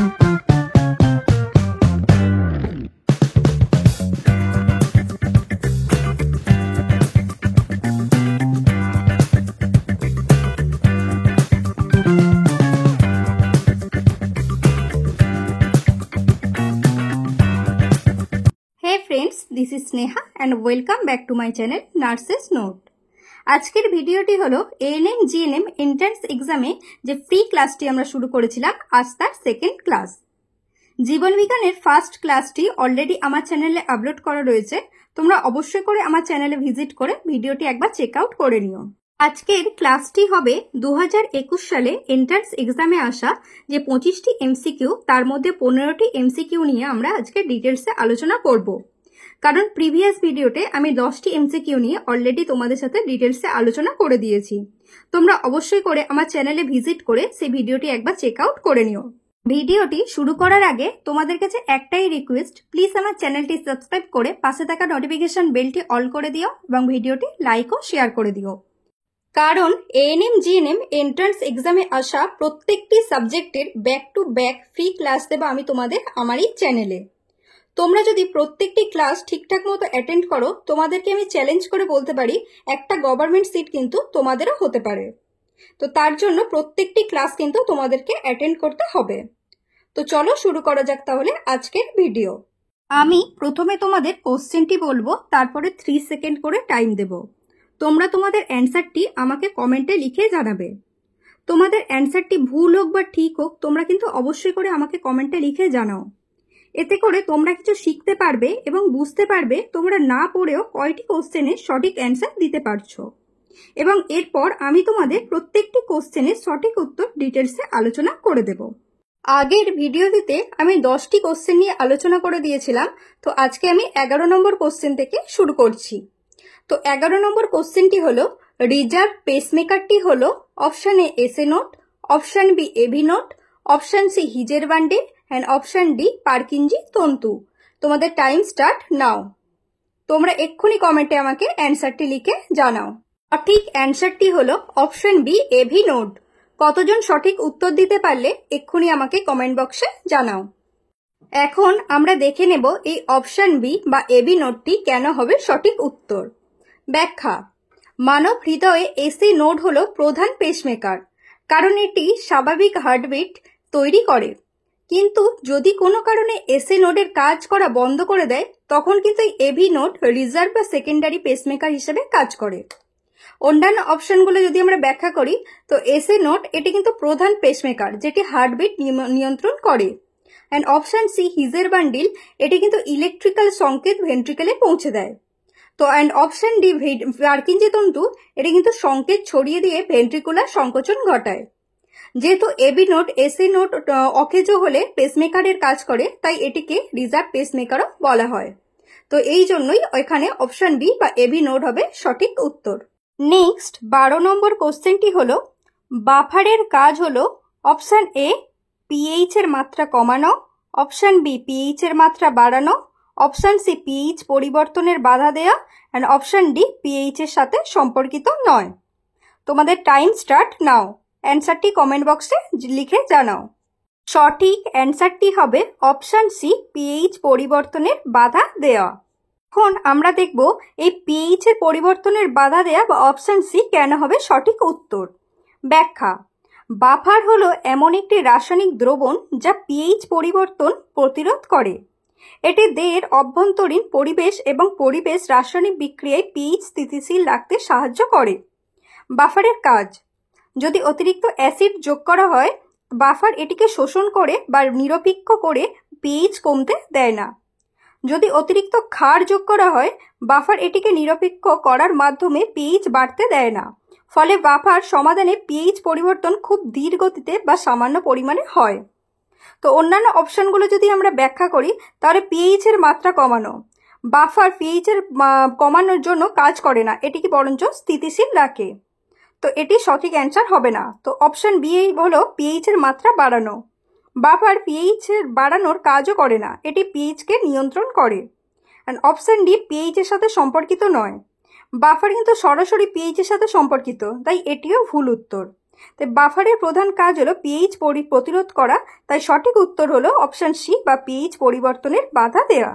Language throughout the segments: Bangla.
friends, this is Sneha and welcome back to my channel Nurses Note. আজকের ভিডিওটি হলো এএনএম জিএনএম এন্ট্রান্স এক্সামে যে ফ্রি ক্লাসটি আমরা শুরু করেছিলাম আজ তার সেকেন্ড ক্লাস। জীবন বিজ্ঞানের ফার্স্ট ক্লাসটি অলরেডি আমার চ্যানেলে আপলোড করা রয়েছে, তোমরা অবশ্যই করে আমার চ্যানেলে ভিজিট করে ভিডিওটি একবার চেক আউট করে নিও। আজকের ক্লাসটি হবে 2021 সালে এন্ট্রান্স এক্সামে আসা যে 25টি এমসিকিউ, তার মধ্যে 15টি এমসিকিউ নিয়ে আমরা আজকে ডিটেলসে আলোচনা করব। কারণ প্রিভিয়াস ভিডিওতে আমি 10টি এমসিকিউ নিয়ে অলরেডি তোমাদের সাথে ডিটেলসে আলোচনা করে দিয়েছি। তোমরা অবশ্যই করে আমার চ্যানেলে ভিজিট করে সেই ভিডিওটি একবার চেক আউট করে নিও। ভিডিওটি শুরু করার আগে তোমাদের কাছে একটাই রিকোয়েস্ট, প্লিজ আমার চ্যানেলটি সাবস্ক্রাইব করে পাশে থাকা নোটিফিকেশন বেলটি অল করে দিও এবং ভিডিওটি লাইক ও শেয়ার করে দিও। কারণ এএনএম জিএনএম এন্ট্রান্স এক্সামে আসা প্রত্যেকটি সাবজেক্টের back to back free class দেবো আমি তোমাদের আমারই চ্যানেলে। তোমরা যদি প্রত্যেকটি ক্লাস ঠিকঠাক মতো অ্যাটেন্ড করো, তোমাদেরকে আমি চ্যালেঞ্জ করে বলতে পারি একটা গভর্নমেন্ট সিট কিন্তু তোমাদেরও হতে পারে। তো তার জন্য প্রত্যেকটি ক্লাস কিন্তু তোমাদেরকে অ্যাটেন্ড করতে হবে। তো চলো শুরু করা যাক তাহলে আজকের ভিডিও। আমি প্রথমে তোমাদের কোশ্চেনটি বলবো, তারপরে 3 সেকেন্ড করে টাইম দেব। তোমরা তোমাদের অ্যান্সারটি আমাকে কমেন্টে লিখে জানাবে। তোমাদের অ্যান্সারটি ভুল হোক বা ঠিক হোক, তোমরা কিন্তু অবশ্যই করে আমাকে কমেন্টে লিখে জানাও। এতে করে তোমরা কিছু শিখতে পারবে এবং বুঝতে পারবে তোমরা না পড়েও কয়টি কোশ্চেনের সঠিক অ্যান্সার দিতে পারছো। এবং এরপর আমি তোমাদের প্রত্যেকটি কোশ্চেনের সঠিক উত্তর ডিটেলসে আলোচনা করে দেব। আগের ভিডিওটিতে আমি 10টি কোশ্চেন নিয়ে আলোচনা করে দিয়েছিলাম, তো আজকে আমি 11 নম্বর কোশ্চেন থেকে শুরু করছি। তো 11 নম্বর কোশ্চেনটি হলো, রিজার্ভ পেসমেকারটি হলো option A SA node, option B AV node, option C হিজের bundle and option D Purkinje তন্তু। তোমাদের টাইম স্টার্ট নাও। তোমরা এক্ষুনি কমেন্টে আমাকে অ্যান্সারটি লিখে জানাও। সঠিক অ্যান্সারটি হলো অপশন বি এভি নোট। কতজন সঠিক উত্তর দিতে পারলে এক্ষুনি আমাকে কমেন্ট বক্সে জানাও। এখন আমরা দেখে নেব এই অপশন বি বা এভি নোটটি কেন হবে সঠিক উত্তর। ব্যাখ্যা: মানব হৃদয়ে এসি নোড হলো প্রধান পেসমেকার, কারণ এটি স্বাভাবিক হার্টবিট তৈরি করে। কিন্তু যদি কোনো কারণে এসি নোডের কাজ করা বন্ধ করে দেয়, তখন কিন্তু এই এভি নোড রিজার্ভ বা সেকেন্ডারি পেসমেকার হিসেবে কাজ করে। অন্যান্য অপশনগুলো যদি আমরা ব্যাখ্যা করি, তো এসি নোড এটি কিন্তু প্রধান পেসমেকার যেটি হার্টবিট নিয়ন্ত্রণ করে। অ্যান্ড অপশন সি হিজের বান্ডিল, এটি কিন্তু ইলেকট্রিক্যাল সংকেত ভেন্ট্রিকেলে পৌঁছে দেয়। তো অ্যান্ড অপশন ডি পারকিনজি তন্তু, এটি কিন্তু সংকেত ছড়িয়ে দিয়ে ভেন্ট্রিকুলার সংকোচন ঘটায়। যেহেতু এবি নোট এসি নোট অকেজ হলে পেসমেকারের কাজ করে, তাই এটিকে রিজার্ভ পেসমেকারও বলা হয়। তো এই জন্যই এখানে অপশন বি বা এবি নোট হবে সঠিক উত্তর। নেক্সট 12 নম্বর কোশ্চেনটি হলো, বাফারের কাজ হলো অপশন এ পিএইচ এর মাত্রা কমানো, অপশন বি পিএইচ এর মাত্রা বাড়ানো, অপশন সি পিএইচ পরিবর্তনের বাধা দেয়া অ্যান্ড অপশন ডি পিএইচ এর সাথে সম্পর্কিত নয়। তোমাদের টাইম স্টার্ট নাও। অ্যান্সারটি কমেন্ট বক্সে লিখে জানাও। সঠিক অ্যান্সারটি হবে অপশন সি পিএইচ পরিবর্তনের বাধা দেওয়া। এখন আমরা দেখব এই পিএইচ এর পরিবর্তনের বাধা দেয়া বা অপশন সি কেন হবে সঠিক উত্তর। ব্যাখ্যা: বাফার হলো এমন একটি রাসায়নিক দ্রবণ যা পিএইচ পরিবর্তন প্রতিরোধ করে। এটি দেহের অভ্যন্তরীণ পরিবেশ এবং পরিবেশ রাসায়নিক বিক্রিয়ায় পিএইচ স্থিতিশীল রাখতে সাহায্য করে। বাফারের কাজ: যদি অতিরিক্ত অ্যাসিড যোগ করা হয়, বাফার এটিকে শোষণ করে বা নিরপেক্ষ করে পিএইচ কমতে দেয় না। যদি অতিরিক্ত ক্ষার যোগ করা হয়, বাফার এটিকে নিরপেক্ষ করার মাধ্যমে পিএইচ বাড়তে দেয় না। ফলে বাফার সমাধানে পিএইচ পরিবর্তন খুব ধীর গতিতে বা সামান্য পরিমাণে হয়। তো অন্যান্য অপশনগুলো যদি আমরা ব্যাখ্যা করি, তাহলে পিএইচ এর মাত্রা কমানো। বাফার পিএইচ এর কমানোর জন্য কাজ করে না, এটিকে বরঞ্চ স্থিতিশীল রাখে। তো এটি সঠিক অ্যান্সার হবে না। তো অপশন বি হলো পিএইচ এর মাত্রা বাড়ানো। বাফার পিএইচ এর বাড়ানোর কাজও করে না, এটি পিএইচ কে নিয়ন্ত্রণ করে। অ্যান্ড অপশন ডি পিএইচ এর সাথে সম্পর্কিত নয়। বাফার কিন্তু সরাসরি পিএইচ এর সাথে সম্পর্কিত, তাই এটিও ভুল উত্তর। তো বাফারের প্রধান কাজ হলো পিএইচ প্রতিরোধ করা, তাই সঠিক উত্তর হলো অপশন সি বা পিএইচ পরিবর্তনের বাধা দেওয়া।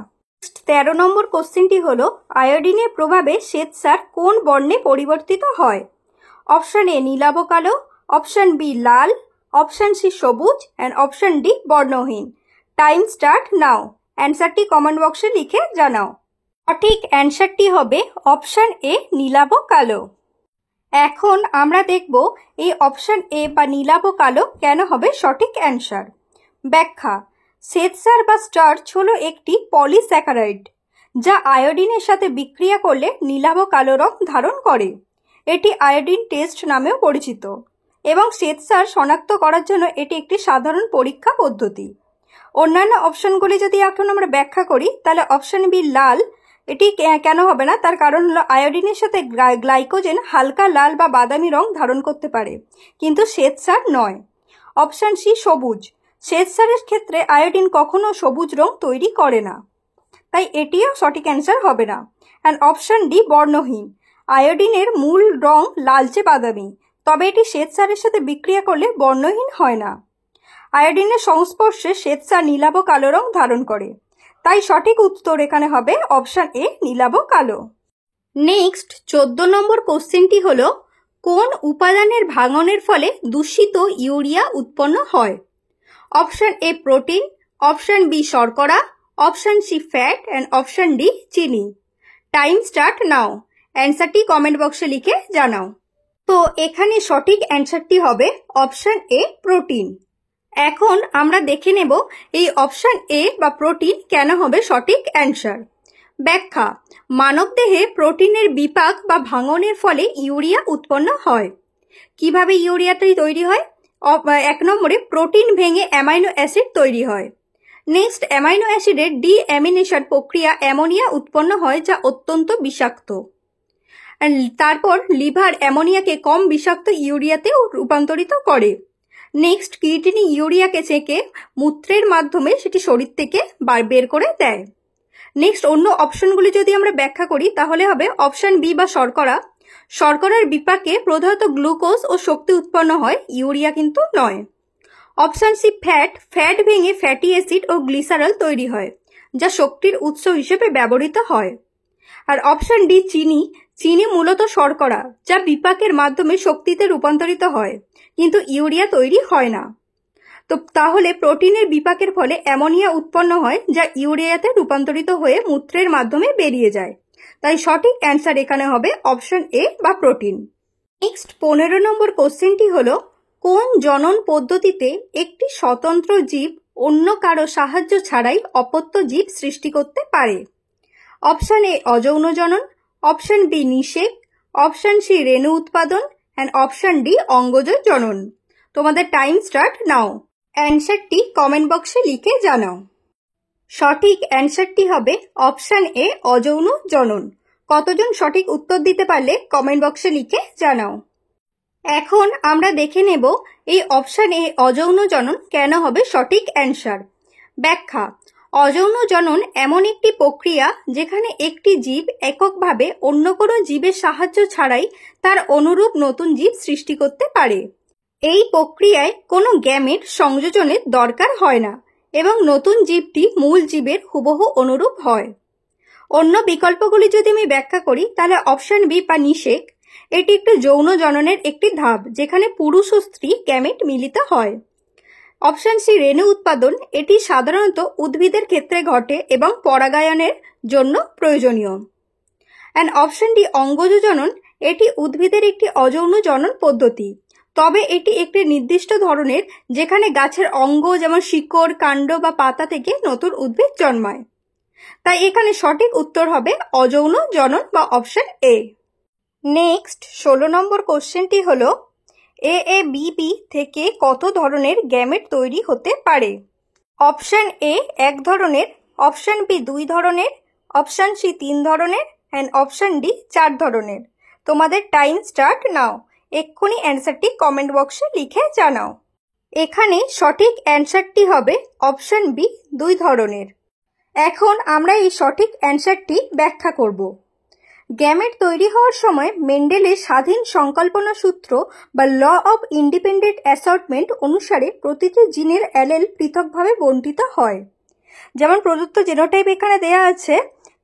13 নম্বর কোশ্চেনটি হলো আয়োডিনের প্রভাবে শ্বেতসার কোন বর্ণে পরিবর্তিত হয়? অপশন এ নীলাভ কালো, অপশন বি লাল, অপশন সি সবুজ অ্যান্ড অপশন ডি বর্ণহীন। Time start now. অ্যান্সারটি কমেন্ট বক্সে লিখে জানাও। সঠিক অ্যান্সারটি হবে অপশন এ নীলাভ কালো। এখন আমরা দেখব এই অপশন এ বা নীলাভ কালো কেন হবে সঠিক অ্যান্সার। ব্যাখ্যা: শ্বেতসার বা স্টার্চ হলো একটি পলিস্যাকারাইড যা আয়োডিনের সাথে বিক্রিয়া করলে নীলাভ কালো রং ধারণ করে। এটি আয়োডিন টেস্ট নামেও পরিচিত এবং শ্বেতসার শনাক্ত করার জন্য এটি একটি সাধারণ পরীক্ষা পদ্ধতি। অন্যান্য অপশনগুলি যদি এখন আমরা ব্যাখ্যা করি তাহলে অপশন বি লাল, এটি কেন হবে না তার কারণ হলো আয়োডিনের সাথে গ্লাইকোজেন হালকা লাল বা বাদামি রং ধারণ করতে পারে, কিন্তু শ্বেতসার নয়। অপশন সি সবুজ, শ্বেতসারের ক্ষেত্রে আয়োডিন কখনো সবুজ রং তৈরি করে না, তাই এটিও সঠিক অ্যান্সার হবে না। অ্যান্ড অপশন ডি বর্ণহীন, আয়োডিনের মূল রং লালচে বাদামি, তবে এটি শ্বেতসারের সাথে বিক্রিয়া করলে বর্ণহীন হয় না। আয়োডিনের সংস্পর্শে শ্বেতসার নীলাভ কালো রং ধারণ করে, তাই সঠিক উত্তর এখানে হবে অপশন এ নীলাভ কালো। নেক্সট 14 নম্বর কোশ্চেনটি হলো কোন উপাদানের ভাঙনের ফলে দূষিত ইউরিয়া উৎপন্ন হয়? Option A protein, option B শর্করা, option C fat and option D চিনি। Time start now. অ্যান্সারটি কমেন্ট বক্সে লিখে জানাও। তো এখানে সঠিক অ্যান্সারটি হবে অপশন এ প্রোটিন। এখন আমরা দেখে নেব এই অপশন এ বা প্রোটিন কেন হবে সঠিক অ্যান্সার। ব্যাখ্যা: মানবদেহে প্রোটিনের বিপাক বা ভাঙনের ফলে ইউরিয়া উৎপন্ন হয়। কিভাবে ইউরিয়াটি তৈরি হয়? 1 নম্বরে প্রোটিন ভেঙে অ্যামাইনো অ্যাসিড তৈরি হয়। নেক্সট অ্যামাইনো অ্যাসিডের ডিঅ্যামিনেশন প্রক্রিয়া অ্যামোনিয়া উৎপন্ন হয় যা অত্যন্ত বিষাক্ত। তারপর লিভার অ্যামোনিয়াকে কম বিষাক্ত ইউরিয়াতে রূপান্তরিত করে। নেক্সট কিডনি ইউরিয়াকে ছেঁকে মূত্রের মাধ্যমে সেটি শরীর থেকে বের করে দেয়। নেক্সট অন্য অপশনগুলি যদি আমরা ব্যাখ্যা করি তাহলে হবে অপশন বি বা শর্করা। শর্করার বিপাকে প্রধানত গ্লুকোজ ও শক্তি উৎপন্ন হয়, ইউরিয়া কিন্তু নয়। অপশন সি ফ্যাট, ফ্যাট ভেঙে ফ্যাটি অ্যাসিড ও গ্লিসারল তৈরি হয় যা শক্তির উৎস হিসেবে ব্যবহৃত হয়। আর অপশন ডি চিনি, চিনি মূলত শর্করা যা বিপাকের মাধ্যমে শক্তিতে রূপান্তরিত হয়, কিন্তু ইউরিয়া তৈরি হয় না। তো তাহলে প্রোটিনের বিপাকের ফলে অ্যামোনিয়া উৎপন্ন হয় যা ইউরিয়াতে রূপান্তরিত হয়ে মূত্রের মাধ্যমে বেরিয়ে যায়, তাই সঠিক অ্যান্সার এখানে হবে অপশন এ বা প্রোটিন। নেক্সট 15 নম্বর কোশ্চেনটি হলো কোন জনন পদ্ধতিতে একটি স্বতন্ত্র জীব অন্য কারো সাহায্য ছাড়াই অপত্য জীব সৃষ্টি করতে পারে? অপশন এ অযৌন জনন, অপশন বি নিষেক, অপশন সি রেণু উৎপাদন অ্যান্ড অপশন ডি অঙ্গজ জনন। তোমাদের টাইম স্টার্ট নাও। অ্যান্সারটি কমেন্ট বক্সে লিখে জানাও। সঠিক অ্যান্সারটি হবে অপশন এ অযৌন জনন। কতজন সঠিক উত্তর দিতে পারলে কমেন্ট বক্সে লিখে জানাও। এখন আমরা দেখে নেব এই অপশন এ অযৌন জনন কেন হবে সঠিক অ্যান্সার। ব্যাখ্যা: অযৌন জনন এমন একটি প্রক্রিয়া যেখানে একটি জীব এককভাবে অন্য কোনো জীবের সাহায্য ছাড়াই তার অনুরূপ নতুন জীব সৃষ্টি করতে পারে। এই প্রক্রিয়ায় কোনো গ্যামেট সংযোজনের দরকার হয় না এবং নতুন জীবটি মূল জীবের হুবহু অনুরূপ হয়। অন্য বিকল্পগুলি যদি আমি ব্যাখ্যা করি তাহলে অপশন বি বা নিষেক, এটি একটি যৌন জননের একটি ধাপ যেখানে পুরুষ ও স্ত্রী গ্যামেট মিলিত হয়। অপশন সি রেণু উৎপাদন, এটি সাধারণত উদ্ভিদের ক্ষেত্রে ঘটে এবং পরাগায়নের জন্য প্রয়োজনীয়। অ্যান্ড অপশন ডি অঙ্গজ জনন, এটি উদ্ভিদের একটি অযৌন জনন পদ্ধতি, তবে এটি একটি নির্দিষ্ট ধরনের যেখানে গাছের অঙ্গ যেমন শিকড়, কাণ্ড বা পাতা থেকে নতুন উদ্ভিদ জন্মায়। তাই এখানে সঠিক উত্তর হবে অযৌন জনন বা অপশন এ। নেক্সট 16 নম্বর কোশ্চেনটি হলো AABB থেকে কত ধরনের গ্যামেট তৈরি হতে পারে? অপশন এ 1 ধরনের, অপশন বি 2 ধরনের, অপশন সি 3 ধরনের অ্যান্ড অপশন ডি 4 ধরনের। তোমাদের টাইম স্টার্ট নাও। এক্ষুনি অ্যান্সারটি কমেন্ট বক্সে লিখে জানাও। এখানে সঠিক অ্যান্সারটি হবে অপশন বি 2 ধরনের। এখন আমরা এই সঠিক অ্যান্সারটি ব্যাখ্যা করব। গ্যামেট তৈরি হওয়ার সময় মেন্ডেলের স্বাধীন সংকল্পনা সূত্র বা ল অফ ইন্ডিপেন্ডেন্ট অ্যাসর্টমেন্ট অনুসারে প্রতিটি জিনের অ্যালেল পৃথকভাবে বণ্টিত হয়। যেমন প্রদত্ত জেনোটাইপ এখানে দেয়া আছে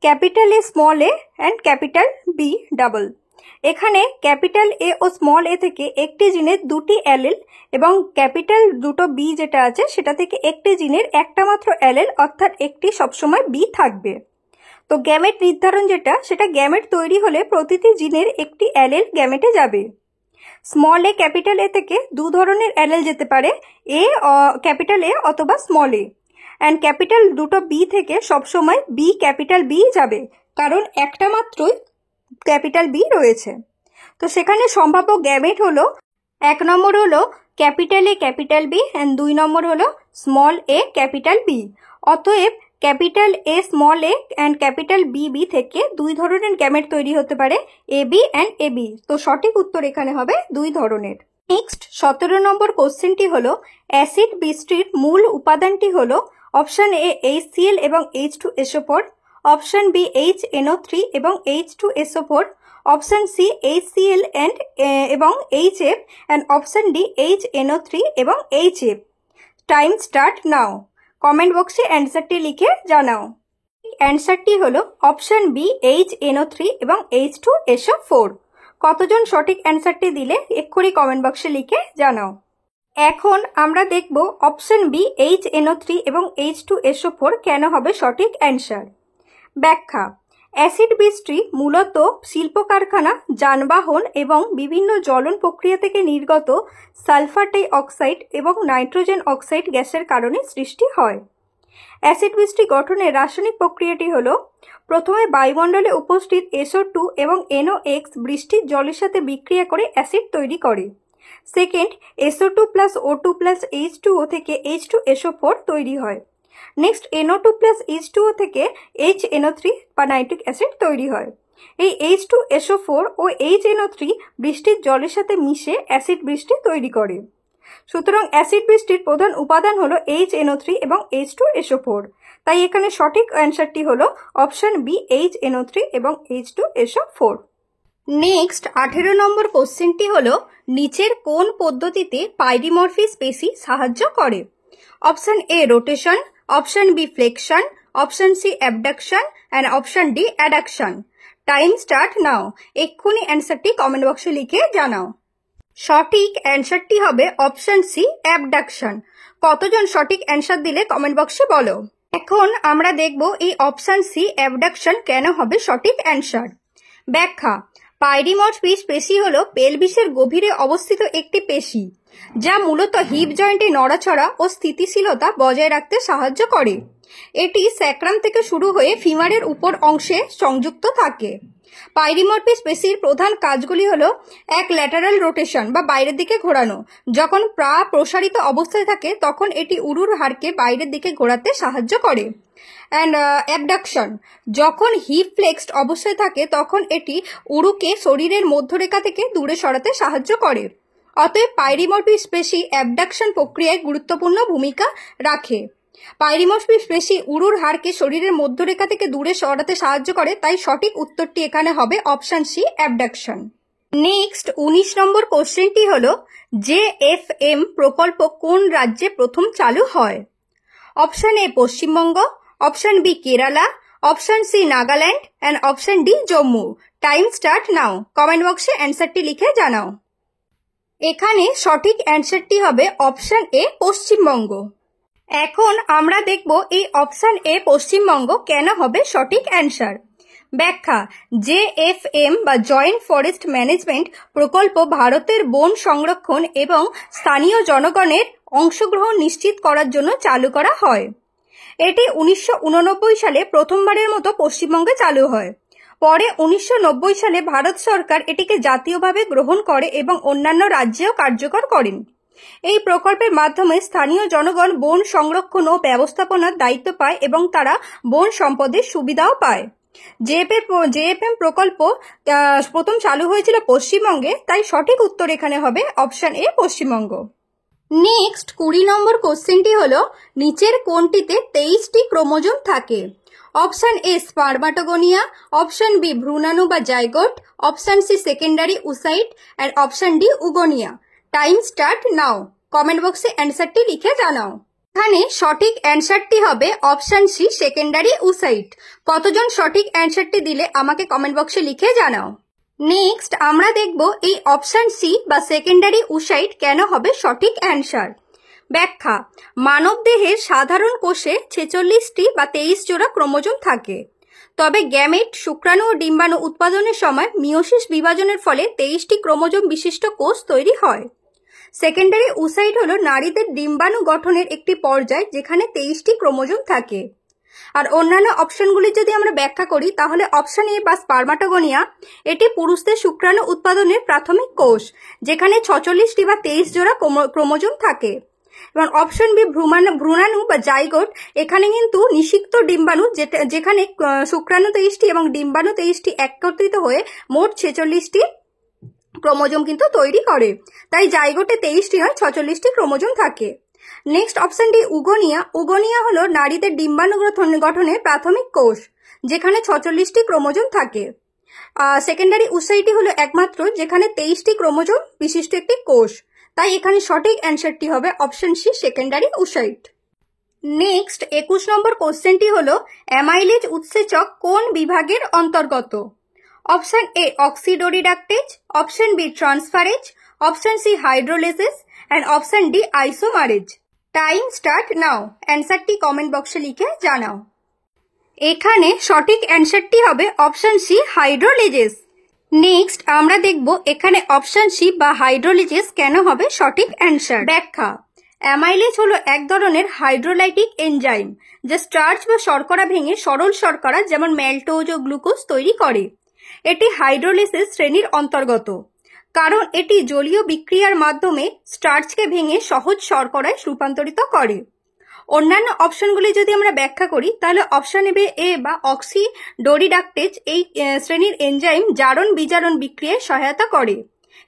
capital A small a and capital B double. এখানে ক্যাপিটাল এ ও স্মল এ থেকে একটি জিনের দুটি অ্যালেল এবং ক্যাপিটাল দুটো বি যেটা আছে সেটা থেকে একটি জিনের একটা মাত্র অ্যালেল অর্থাৎ একটি সবসময় বি থাকবে। তো গ্যামেট নির্ধারণ যেটা সেটা গ্যামেট তৈরি হলে প্রতিটি জিনের একটি অ্যালেল গ্যামেটে যাবে। স্মল এ ক্যাপিটাল এ থেকে দু ধরনের অ্যালেল যেতে পারে, ক্যাপিটাল এ অথবা স্মল এ, অ্যান্ড ক্যাপিটাল দুটো বি থেকে সবসময় বি ক্যাপিটাল বি যাবে, কারণ একটা মাত্রই ক্যাপিটাল বি রয়েছে। তো সেখানে সম্ভাব্য গ্যামেট হলো 1 নম্বর হলো capital A capital B and 2 নম্বর হলো স্মল এ ক্যাপিটাল বি। অতএব capital A small a and capital B B থেকে দুই ধরনের গ্যামেট তৈরি হতে পারে, A B and a B. তো সঠিক উত্তর এখানে হবে দুই ধরনের। নেক্সট 17 নম্বর কোশ্চেনটি হলো অ্যাসিড বৃষ্টির মূল উপাদানটি হলো অপশন এ HCl এবং H2SO4, অপশন বি HNO3 এবং H2SO4, অপশন সি HCl এবং HF and option D HNO3 এবং HF। Time start now. Comment বক্সে অ্যান্সারটি লিখে জানাও। অ্যান্সারটি হলো অপশন বি HNO3 এবং H2SO4। কতজন সঠিক অ্যান্সারটি দিলে এক্ষুনি কমেন্ট বক্সে লিখে জানাও। এখন আমরা দেখব অপশন বি HNO3 এবং H2SO4 কেন হবে সঠিক অ্যান্সার। ব্যাখ্যা। অ্যাসিড বৃষ্টি মূলত শিল্প কারখানা, যানবাহন এবং বিভিন্ন জ্বলন প্রক্রিয়া থেকে নির্গত সালফার ডাই অক্সাইড এবং নাইট্রোজেন অক্সাইড গ্যাসের কারণে সৃষ্টি হয়। অ্যাসিড বৃষ্টি গঠনের রাসায়নিক প্রক্রিয়াটি হল প্রথমে বায়ুমণ্ডলে উপস্থিত SO2 এবং NOx বৃষ্টির জলের সাথে বিক্রিয়া করে অ্যাসিড তৈরি করে। Second, SO2 plus O2 plus H2O থেকে H2SO4 তৈরি হয়। নেক্সট, NO2 প্লাস H2O থেকে HNO3 বা নাইট্রিক অ্যাসিড তৈরি হয়। এই H2SO4 ও HNO3 বৃষ্টির জলের সাথে মিশে অ্যাসিড বৃষ্টি তৈরি করে। সুতরাং অ্যাসিড বৃষ্টির প্রধান উপাদান হলো HNO3 এবং H2SO4। তাই এখানে সঠিক অ্যান্সারটি হলো অপশন বি HNO3 এবং H2SO4। নেক্সট 18 নম্বর কোশ্চেনটি হলো নিচের কোন পদ্ধতিতে পাইরিমরফি স্পেসি সাহায্য করে। Option A rotation, option B flexion, option C abduction and option D adduction. Time start now. এক্ষুনি অ্যান্সারটি কমেন্ট বক্সে লিখে জানাও। সঠিক অ্যান্সারটি হবে অপশন সি অ্যাবডাকশন। কতজন সঠিক অ্যান্সার দিলে কমেন্ট বক্সে বলো। এখন আমরা দেখব এই অপশন সি অ্যাবডাকশন কেন হবে সঠিক অ্যান্সার। ব্যাখ্যা। পাইরিমরফি পেশি হলো পেলভিসের গভীরে অবস্থিত একটি পেশি, যা মূলত হিপ জয়েন্টে নড়াচড়া ও স্থিতিশীলতা বজায় রাখতে সাহায্য করে। এটি স্যাক্রাম থেকে শুরু হয়ে ফিমারের উপর অংশে সংযুক্ত থাকে। পাইরিমরফি পেশির প্রধান কাজগুলি হলো এক, ল্যাটারাল রোটেশন বা বাইরের দিকে ঘোরানো। যখন পা প্রসারিত অবস্থায় থাকে তখন এটি উরুর হাড়কে বাইরের দিকে ঘোরাতে সাহায্য করে। অ্যান্ড অ্যাবডাকশন, যখন হিপ ফ্লেক্সড অবস্থায় থাকে তখন এটি উরুকে শরীরের মধ্যরেখা থেকে দূরে সরাতে সাহায্য করে। অতএব পাইরিমরফি পেশি অ্যাবডাকশন প্রক্রিয়ায় গুরুত্বপূর্ণ ভূমিকা রাখে। পাইরিমরফি পেশি উরুর হাড়কে শরীরের মধ্যরেখা থেকে দূরে সরাতে সাহায্য করে, তাই সঠিক উত্তরটি এখানে হবে অপশন সি অ্যাবডাকশন। নেক্সট 19 নম্বর কোশ্চেনটি হলো JFM প্রকল্প কোন রাজ্যে প্রথম চালু হয়। Option A Paschimbanga, option B Kerala, option C Nagaland and option D Jammu. Time start now. Comment বক্সে অ্যান্সারটি লিখে জানাও। এখানে সঠিক অ্যান্সারটি হবে অপশন এ পশ্চিমবঙ্গ। এখন আমরা দেখব এই অপশন এ পশ্চিমবঙ্গ কেন হবে সঠিক অ্যান্সার। ব্যাখ্যা। JFM বা জয়েন্ট ফরেস্ট ম্যানেজমেন্ট প্রকল্প ভারতের বন সংরক্ষণ এবং স্থানীয় জনগণের অংশগ্রহণ নিশ্চিত করার জন্য চালু করা হয়। এটি 1989 সালে প্রথমবারের মতো পশ্চিমবঙ্গে চালু হয়। পরে 1990 সালে ভারত সরকার এটিকে জাতীয়ভাবে গ্রহণ করে এবং অন্যান্য রাজ্যেও কার্যকর করেন। এই প্রকল্পের মাধ্যমে স্থানীয় জনগণ বন সংরক্ষণ ও ব্যবস্থাপনার দায়িত্ব পায় এবং তারা বন সম্পদের সুবিধাও পায়। JFM প্রকল্প প্রথম চালু হয়েছিল পশ্চিমবঙ্গে, তাই সঠিক উত্তর এখানে হবে অপশন এ পশ্চিমবঙ্গ। নেক্সট 20 নম্বর কোশ্চেনটি হলো নিচের কোনটিতে 23টি ক্রোমোজোম থাকে। Option A spermatogonia, option B ভ্রূণাণু বা zygote, option C secondary oocyte and option D oogonia. Time start now. Comment বক্সে অ্যান্সারটি লিখে জানাও। এখানে সঠিক অ্যান্সারটি হবে অপশন সি সেকেন্ডারি উসাইট। কতজন সঠিক অ্যান্সারটি দিলে আমাকে কমেন্ট বক্সে লিখে জানাও। নেক্সট আমরা দেখব এই অপশন সি বা সেকেন্ডারি উসাইট কেন হবে সঠিক অ্যান্সার। ব্যাখ্যা, মানব দেহের সাধারণ কোষে 46টি বা 23 জোড়া ক্রোমোজোম থাকে। তবে গ্যামেট, শুক্রাণু ও ডিম্বাণু উৎপাদনের সময় মিওসিস বিভাজনের ফলে 23টি ক্রোমোজোম বিশিষ্ট কোষ তৈরি হয়। সেকেন্ডারি উসাইট হলো নারীদের ডিম্বাণু গঠনের একটি পর্যায় যেখানে 23টি ক্রোমোজোম থাকে। আর অন্যান্য অপশনগুলি যদি আমরা ব্যাখ্যা করি তাহলে অপশন এ বা স্পারমাটোগোনিয়া এটি পুরুষদের শুক্রাণু উৎপাদনের প্রাথমিক কোষ যেখানে 46টি বা 23 জোড়া ক্রোমোজোম থাকে। এবং অপশন বি ভ্রূণাণু বা জাইগোট, এখানে কিন্তু নিষিক্ত ডিম্বাণু যেখানে শুক্রাণু 23টি এবং ডিম্বাণু 23টি একত্রিত হয়ে মোট 46টি ক্রোমোজোম কিন্তু তৈরি করে। তাই জাইগোটে 23টি নয় 46টি ক্রোমোজোম থাকে। Next option D oogonia. Oogonia হলো নারীদের ডিম্বাণু গঠনের প্রাথমিক কোষ যেখানে 46টি ক্রোমোজোম থাকে। সেকেন্ডারি উসাইটি হলো একমাত্র যেখানে 23টি ক্রোমোজোম বিশিষ্ট একটি কোষ। তাই এখানে সঠিক অ্যান্সারটি হবে option C secondary oocyte. Next 21 নম্বর কোশ্চেনটি হলো অ্যামাইলেজ উৎসেচক কোন বিভাগের অন্তর্গত। Option A oxidoreductase, option B transferase, option C hydrolases and option D isomerase. Time start now. অ্যান্সারটি কমেন্ট বক্সে লিখে জানাও। এখানে সঠিক অ্যান্সারটি হবে অপশন সি হাইড্রোলেজেস। নেক্সট আমরা দেখব এখানে অপশন সি বা হাইড্রোলিজেস কেন হবে সঠিক অ্যান্সার। ব্যাখ্যা, অ্যামাইলেজ হলো এক ধরনের হাইড্রোলাইটিক এনজাইম যা স্টার্চ বা শর্করা ভেঙে সরল শর্করা যেমন ম্যালটোজ ও গ্লুকোজ তৈরি করে। এটি হাইড্রোলিসিস শ্রেণীর অন্তর্গত কারণ এটি জলীয় বিক্রিয়ার মাধ্যমে স্টার্চকে ভেঙে সহজ শর্করায় রূপান্তরিত করে। অন্যান্য অপশনগুলি যদি আমরা ব্যাখ্যা করি তাহলে অপশন এ বা অক্সিডোরিডাকটেজ এই শ্রেণীর এনজাইম জারণ বিজারণ বিক্রিয়ায় সহায়তা করে,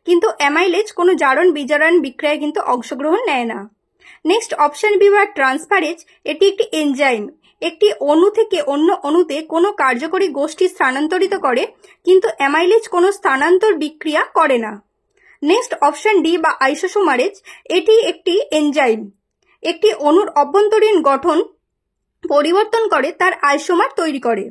কিন্তু অ্যামাইলেজ কোনো জারণ বিজারণ বিক্রিয়ায় কিন্তু অংশগ্রহণ নেয় না। নেক্সট অপশন বি বা ট্রান্সফারেজ, এটি একটি এনজাইম একটি অণু থেকে অন্য অণুতে কোনো কার্যকরী গোষ্ঠী স্থানান্তরিত করে, কিন্তু অ্যামাইলেজ কোনো স্থানান্তর বিক্রিয়া করে না। নেক্সট অপশন ডি বা আইসোমারেজ, এটি একটি এনজাইম একটি অণুর অভ্যন্তরীণ গঠন পরিবর্তন করে তার আইসোমার তৈরি করে,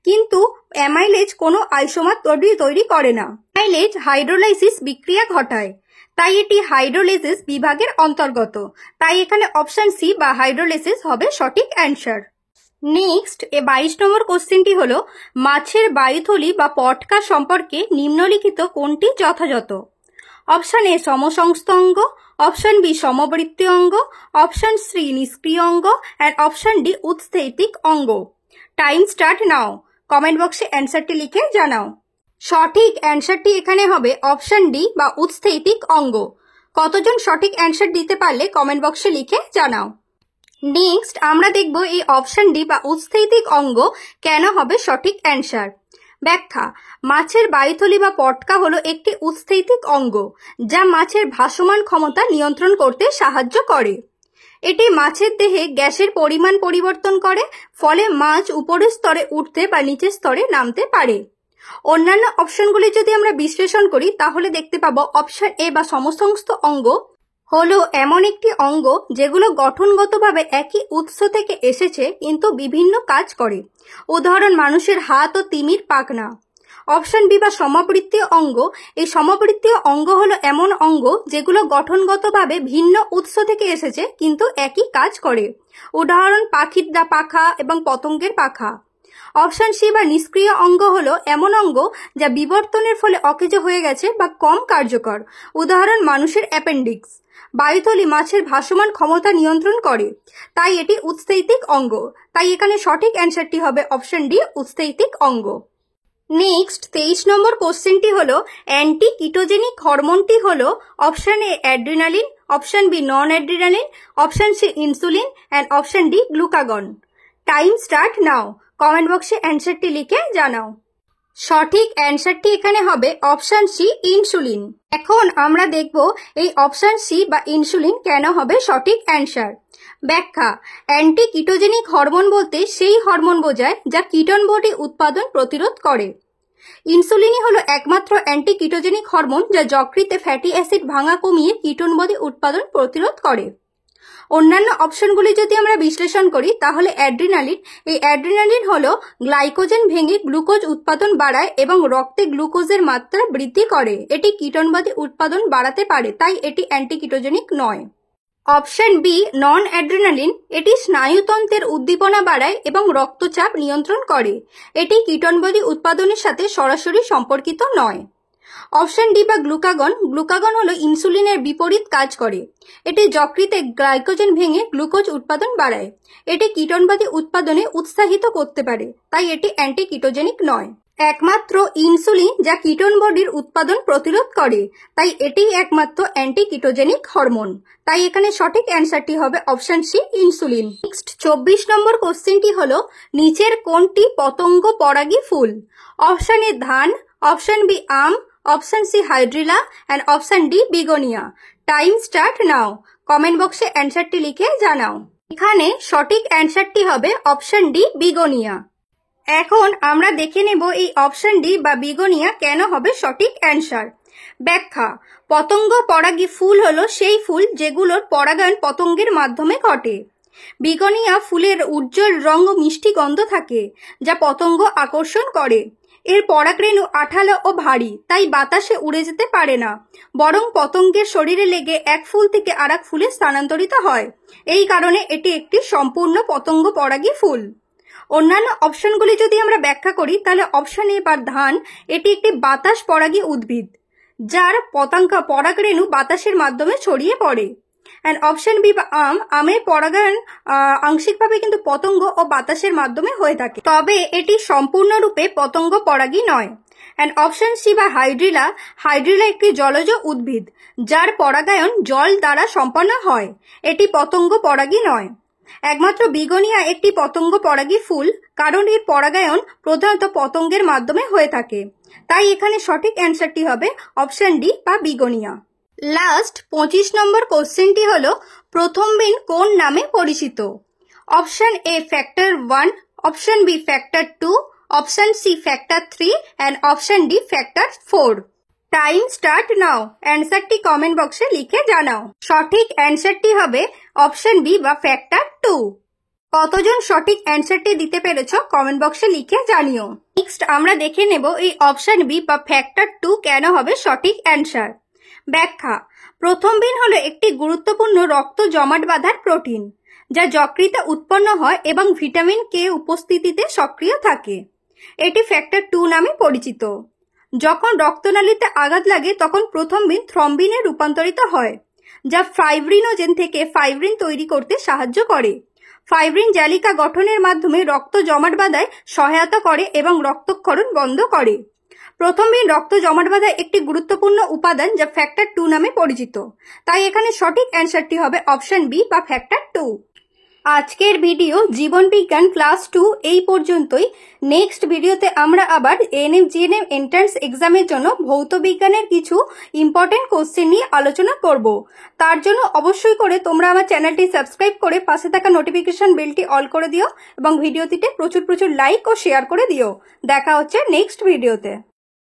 কিন্তু অ্যামাইলেজ কোনো আইসোমার তৈরি করে না। অ্যামাইলেজ হাইড্রোলাইসিস বিক্রিয়া ঘটায়, তাই এটি হাইড্রোলাইসিস বিভাগের অন্তর্গত। তাই এখানে অপশন সি বা হাইড্রোলাইসিস হবে সঠিক অ্যান্সার। নেক্সট 22 নম্বর কোশ্চেনটি হলো মাছের বায়ুথলি বা পটকা সম্পর্কে নিম্নলিখিত কোনটি যথাযথ। অপশন এ সমসংস্থ অঙ্গ, অপশন বি সমবৃত্তীয় অঙ্গ, অপশন সি নিষ্ক্রিয় অঙ্গ অ্যান্ড অপশন ডি উৎস্থৈতিক অঙ্গ। Time start now. কমেন্ট বক্সে অ্যান্সারটি লিখে জানাও। সঠিক অ্যান্সারটি এখানে হবে অপশন ডি বা উৎস্থৈতিক অঙ্গ। কতজন সঠিক অ্যান্সার দিতে পারলে কমেন্ট বক্সে লিখে জানাও। নেক্সট আমরা দেখব এই অপশন ডি বা উৎস্থৈতিক অঙ্গ কেন হবে সঠিক অ্যান্সার। ব্যাখ্যা, মাছের বায়ুথলি বা পটকা হলো একটি উৎস্থৈতিক অঙ্গ যা মাছের ভাসমান ক্ষমতা নিয়ন্ত্রণ করতে সাহায্য করে। এটি মাছের দেহে গ্যাসের পরিমাণ পরিবর্তন করে, ফলে মাছ উপরের স্তরে উঠতে বা নিচের স্তরে নামতে পারে। অন্যান্য অপশনগুলি যদি আমরা বিশ্লেষণ করি তাহলে দেখতে পাবো অপশন এ বা সমসংস্থ অঙ্গ হলো এমন একটি অঙ্গ যেগুলো গঠনগতভাবে একই উৎস থেকে এসেছে কিন্তু বিভিন্ন কাজ করে। উদাহরণ মানুষের হাত ও তিমির পাখনা। অপশন বি বা সমবৃত্তীয় অঙ্গ, এই সমবৃত্তীয় অঙ্গ হলো এমন অঙ্গ যেগুলো গঠনগতভাবে ভিন্ন উৎস থেকে এসেছে কিন্তু একই কাজ করে। উদাহরণ পাখির পাখা এবং পতঙ্গের পাখা। অপশন সি বা নিষ্ক্রিয় অঙ্গ হলো এমন অঙ্গ যা বিবর্তনের ফলে অকেজ হয়ে গেছে বা কম কার্যকর। উদাহরণ মানুষের অ্যাপেন্ডিক্স। বায়ুথলি মাছের ভাসমান ক্ষমতা নিয়ন্ত্রণ করে, তাই এটি উৎস্থৈতিক অঙ্গ। তাই এখানে সঠিক অ্যান্সারটি হবে অপশন ডি উৎস্থৈতিক অঙ্গ। নেক্সট 23 নম্বর কোশ্চেনটি হলো অ্যান্টি কিটোজেনিক হরমোনটি হলো option A adrenaline, option B non adrenaline, option C insulin and option D glucagon. Time start now. Comment বক্সে অ্যান্সারটি লিখে জানাও। সঠিক অ্যান্সারটি এখানে হবে অপশন সি, ইনসুলিন। এখন আমরা দেখব এই অপশন সি বা ইনসুলিন কেন হবে সঠিক অ্যান্সার। ব্যাখ্যা: অ্যান্টি কিটোজেনিক হরমোন বলতে সেই হরমোন বোঝায় যা কিটোন বডি উৎপাদন প্রতিরোধ করে। ইনসুলিনই হলো একমাত্র অ্যান্টি কিটোজেনিক হরমোন যা যকৃতে ফ্যাটি অ্যাসিড ভাঙা কমিয়ে কিটোন বডি উৎপাদন প্রতিরোধ করে। অন্যান্য অপশনগুলি যদি আমরা বিশ্লেষণ করি তাহলে অ্যাড্রিনালিন, এই অ্যাড্রিনালিন হলো গ্লাইকোজেন ভেঙে গ্লুকোজ উৎপাদন বাড়ায় এবং রক্তে গ্লুকোজের মাত্রা বৃদ্ধি করে। এটি কিটোনবাদী উৎপাদন বাড়াতে পারে, তাই এটি অ্যান্টিকিটোজেনিক নয়। অপশন বি, নন অ্যাড্রিনালিন, এটি স্নায়ুতন্ত্রের উদ্দীপনা বাড়ায় এবং রক্তচাপ নিয়ন্ত্রণ করে। এটি কিটোনবাদী উৎপাদনের সাথে সরাসরি সম্পর্কিত নয়। অপশন ডি বা গ্লুকাগন, গ্লুকাগন হলো ইনসুলিনের বিপরীত কাজ করে। এটি যকৃতে গ্লাইকোজেন ভেঙে গ্লুকোজ উৎপাদন বাড়ায়। এটি কিটোনবাদী উৎপাদনে উৎসাহিত করতে পারে, তাই এটি অ্যান্টিকিটোজেনিক নয়। একমাত্র ইনসুলিন যা কিটোন বডির উৎপাদন প্রতিরোধ করে, তাই এটি একমাত্র অ্যান্টিকিটোজেনিক হরমোন। তাই এখানে সঠিক অ্যান্সারটি হবে অপশন সি, ইনসুলিন। নেক্সট 24 নম্বর কোশ্চেনটি হলো নিচের কোনটি পতঙ্গ পরাগী ফুল? অপশন এ ধান, অপশন বি আম, option C hydrilla and option D begonia. Time start now. Comment বক্সে অ্যান্সারটি লিখে জানাও। এখানে সঠিক অ্যান্সারটি হবে অপশন ডি বিগোনিয়া। এখন আমরা দেখে নেব এই অপশন ডি বা বিগোনিয়া কেন হবে সঠিক অ্যান্সার। ব্যাখ্যা: পতঙ্গ পরাগী ফুল হলো সেই ফুল যেগুলোর পরাগায়ন পতঙ্গের মাধ্যমে ঘটে। বিগোনিয়া ফুলের উজ্জ্বল রং ও মিষ্টি গন্ধ থাকে, যা পতঙ্গ আকর্ষণ করে। এর পরাগরেণু আঠালো ও ভারী, তাই বাতাসে উড়ে যেতে পারে না, বরং পতঙ্গের শরীরে লেগে এক ফুল থেকে আরেক ফুলে স্থানান্তরিত হয়। এই কারণে এটি একটি সম্পূর্ণ পতঙ্গ পরাগী ফুল। অন্যান্য অপশনগুলি যদি আমরা ব্যাখ্যা করি তাহলে অপশন এ বা ধান, এটি একটি বাতাস পরাগী উদ্ভিদ যার পরাগরেণু বাতাসের মাধ্যমে ছড়িয়ে পড়ে। অ্যান্ড অপশন বি বা আম, আমের পরাগায়ন আংশিকভাবে কিন্তু পতঙ্গ ও বাতাসের মাধ্যমে হয়ে থাকে, তবে এটি সম্পূর্ণরূপে পতঙ্গ পরাগী নয়। অ্যান্ড অপশন সি বা হাইড্রিলা, হাইড্রিলা একটি জলজ উদ্ভিদ যার পরাগায়ন জল দ্বারা সম্পন্ন হয়। এটি পতঙ্গ পরাগী নয়। একমাত্র বিগোনিয়া একটি পতঙ্গ পরাগী ফুল, কারণ এর পরাগায়ন প্রধানত পতঙ্গের মাধ্যমে হয়ে থাকে। তাই এখানে সঠিক অ্যান্সারটি হবে অপশন ডি বা বিগোনিয়া। লাস্ট 25 নম্বর কোশ্চেনটি হলো প্রথম বিন কোন নামে পরিচিত? Option A factor 1, option B factor 2, option C factor 3 and option D factor 4। Time start now. অ্যান্সারটি কমেন্ট বক্সে লিখে জানাও। সঠিক অ্যান্সারটি হবে অপশন বি বা ফ্যাক্টর 2। কতজন সঠিক অ্যান্সারটি দিতে পেরেছ কমেন্ট বক্সে লিখে জানিও। নেক্সট আমরা দেখে নেব এই অপশন বি বা ফ্যাক্টর 2 কেন হবে সঠিক অ্যান্সার। ব্যাখ্যা: প্রথম বিন হলো একটি গুরুত্বপূর্ণ রক্ত জমাট বাঁধার প্রোটিন যা যকৃতে উৎপন্ন হয় এবং ভিটামিন কে উপস্থিতিতে সক্রিয় থাকে। এটি ফ্যাক্টর 2 নামে পরিচিত। যখন রক্তনালীতে আঘাত লাগে তখন প্রথম বিন থ্রম্বিনে রূপান্তরিত হয়, যা ফাইব্রিনোজেন থেকে ফাইব্রিন তৈরি করতে সাহায্য করে। ফাইব্রিন জালিকা গঠনের মাধ্যমে রক্ত জমাট বাঁধায় সহায়তা করে এবং রক্তক্ষরণ বন্ধ করে। প্রথম বিন রক্ত জমাট বাঁধায় একটি গুরুত্বপূর্ণ উপাদান যা ফ্যাক্টর 2 নামে পরিচিত। তাই এখানে সঠিক অ্যান্সারটি হবে অপশন বি বা ফ্যাক্টর 2। আজকের ভিডিও জীবন বিজ্ঞান ক্লাস 2 এই পর্যন্তই। নেক্সট ভিডিওতে আমরা আবার এএনএম জিএনএম এন্ট্রান্স এক্সামের জন্য ভৌত বিজ্ঞানের কিছু ইম্পর্টেন্ট কোশ্চেন নিয়ে আলোচনা করব। তার জন্য অবশ্যই করে তোমরা আমার চ্যানেলটি সাবস্ক্রাইব করে পাশে থাকা নোটিফিকেশন বেলটি অল করে দিও এবং ভিডিওটিতে প্রচুর লাইক ও শেয়ার করে দিও। দেখা হচ্ছে নেক্সট ভিডিওতে।